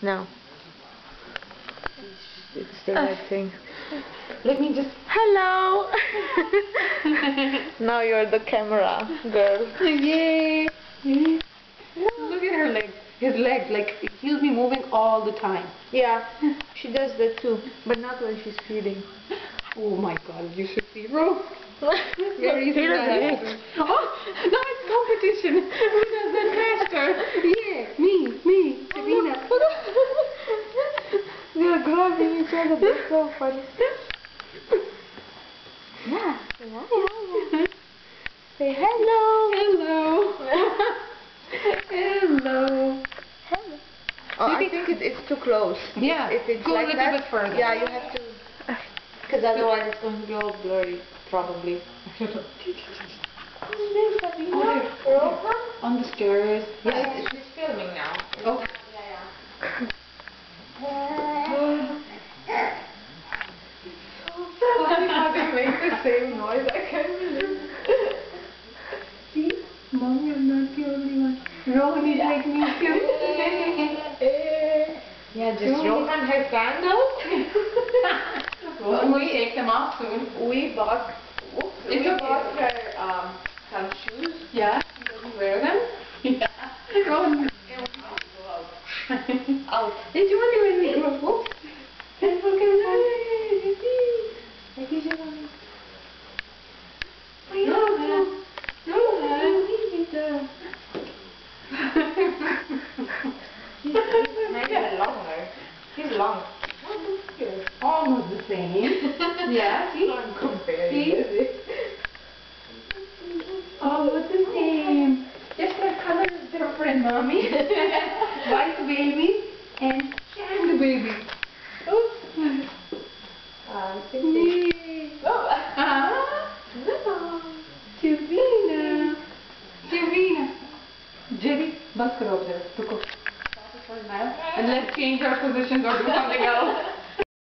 No. It's the right thing. Let me just... Hello! Now you're the camera girl. Yay! Look at her legs. His legs, like, he'll be moving all the time. Yeah, she does that too, but not when she's feeding. Oh my god, you should see Ro. Very nice. Oh, now it's competition. Who does that faster? Yeah, me, Sabina. They're grabbing each other, that's so funny. Yeah. Say hello. Hello. Hello. Hello. Oh, I think it's too close. Yeah, if it's go like a little that, bit further. Yeah, you have to, because otherwise it's going to be all blurry, probably. On the stairs. Yeah, she's filming now. Oh. How they make the same noise, I can't believe it. See? Mommy, I'm not the only one. Rohan is like me too. Yeah, just Rohan has sandals. Rohan will take them off soon. We bought her some shoes. Yeah. She doesn't wear them. Yeah. Rohan. Out. It's only when we grow up. And look at that. Maybe longer. He's long. Almost the same. Yeah, see? I'm comparing. See? Almost the same. Just the color is different, Mommy. White baby and sand baby. Oops. Shavina. Jerry, bus karo ab jara. Ruko. And let's change our positions or do something else.